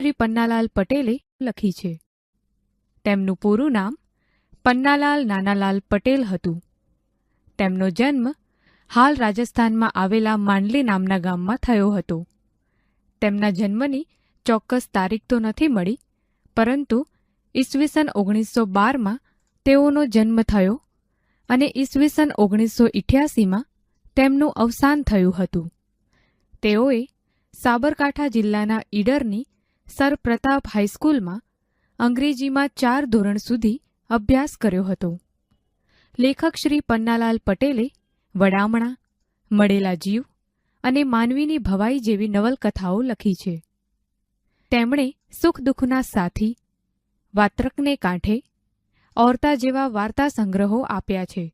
શ્રી પન્નાલાલ પટેલે લખી છે. તેમનું પૂરું નામ પન્નાલાલ નાનાલાલ પટેલ હતું. તેમનો જન્મ હાલ રાજસ્થાનમાં આવેલા માંડલી નામના ગામમાં થયો હતો. તેમના જન્મની ચોક્કસ તારીખ તો નથી મળી, પરંતુ ઈસવીસન 1912માં તેઓનો જન્મ થયો અને ઈસવીસન 1988માં તેમનું અવસાન થયું હતું. તેઓએ સાબરકાંઠા જિલ્લાના ઈડરની સર પ્રતાપ હાઈસ્કૂલમાં અંગ્રેજીમાં 4 ધોરણ સુધી અભ્યાસ કર્યો હતો. લેખક શ્રી પન્નાલાલ પટેલે વડામણા, મળેલા જીવ અને માનવીની ભવાઈ જેવી નવલકથાઓ લખી છે. તેમણે સુખ દુઃખના સાથી, વાત્રકને કાંઠે, ઓરતા જેવા વાર્તા સંગ્રહો આપ્યા છે.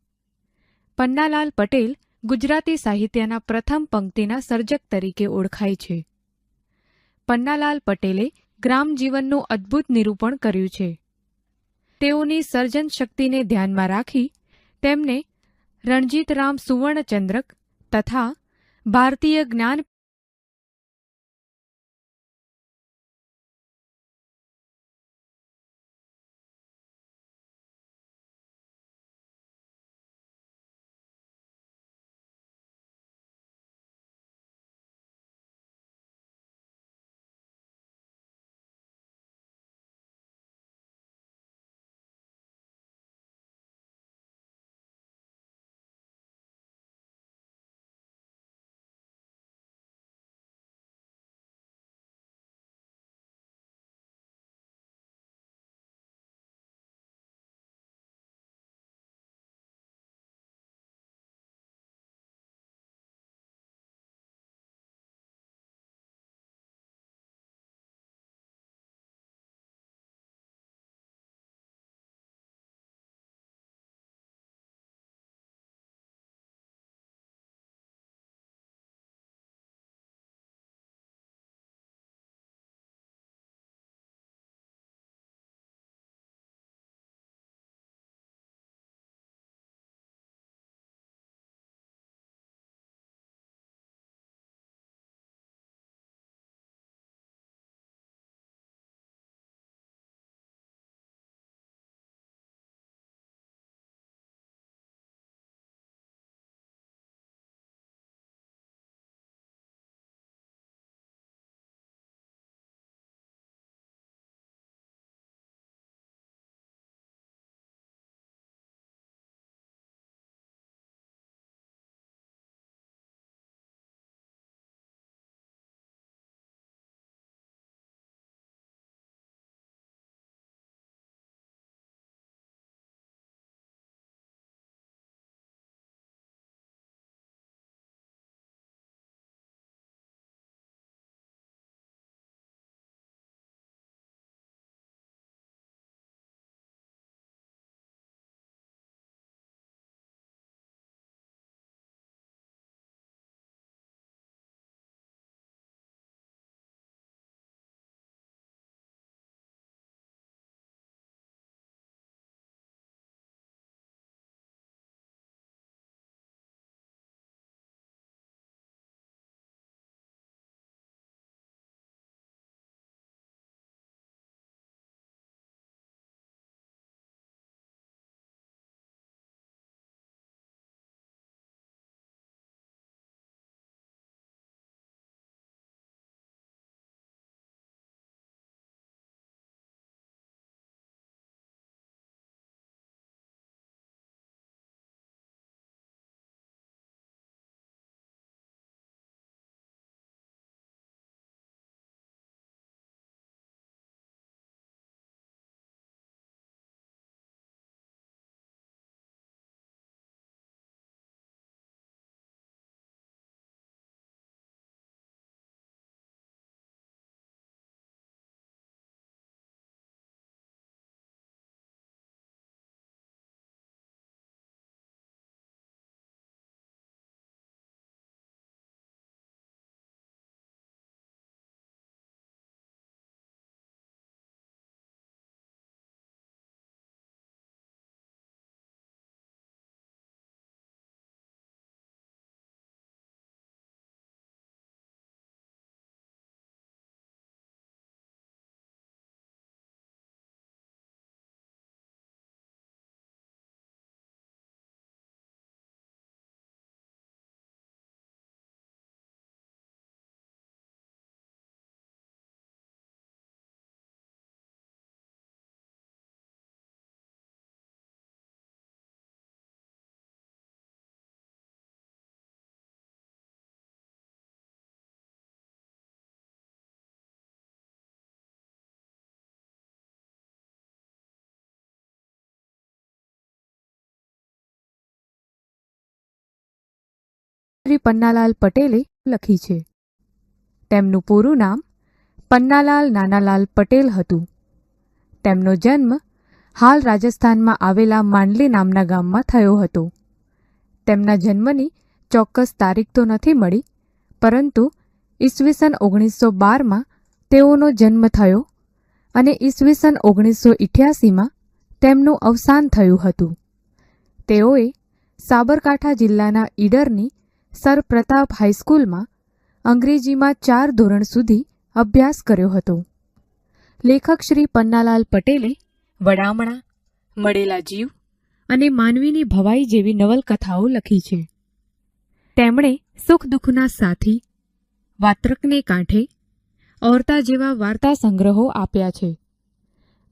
પન્નાલાલ પટેલ ગુજરાતી સાહિત્યના પ્રથમ પંક્તિના સર્જક તરીકે ઓળખાય છે. પન્નાલાલ પટેલે ગ્રામજીવનનું અદ્ભુત નિરૂપણ કર્યું છે. તેઓની સર્જન શક્તિને ધ્યાનમાં રાખી તેમને રણજીતરામ સુવર્ણચંદ્રક તથા ભારતીય જ્ઞાન શ્રી પન્નાલાલ પટેલે લખી છે. તેમનું પૂરું નામ પન્નાલાલ નાનાલાલ પટેલ હતું. તેમનો જન્મ હાલ રાજસ્થાનમાં આવેલા માંડલી નામના ગામમાં થયો હતો. તેમના જન્મની ચોક્કસ તારીખ તો નથી મળી, પરંતુ ઈસવીસન 1912માં તેઓનો જન્મ થયો અને ઈસવીસન 1988માં તેમનું અવસાન થયું હતું. તેઓએ સાબરકાંઠા જિલ્લાના ઈડરની સર પ્રતાપ હાઈસ્કૂલમાં અંગ્રેજીમાં 4 ધોરણ સુધી અભ્યાસ કર્યો હતો. લેખક શ્રી પન્નાલાલ પટેલે વડામણા, મળેલા જીવ અને માનવીની ભવાઈ જેવી નવલકથાઓ લખી છે. તેમણે સુખ દુઃખના સાથી, વાત્રકને કાંઠે, ઓરતા જેવા વાર્તા સંગ્રહો આપ્યા છે.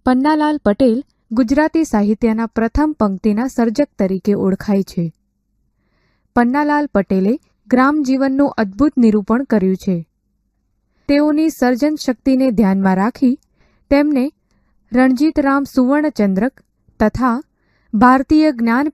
પન્નાલાલ પટેલ ગુજરાતી સાહિત્યના પ્રથમ પંક્તિના સર્જક તરીકે ઓળખાય છે. પન્નાલાલ પટેલે ગ્રામજીવનનું અદ્ભુત નિરૂપણ કર્યું છે. તેઓની સર્જન શક્તિને ધ્યાનમાં રાખી તેમને રણજીતરામ સુવર્ણચંદ્રક તથા ભારતીય જ્ઞાન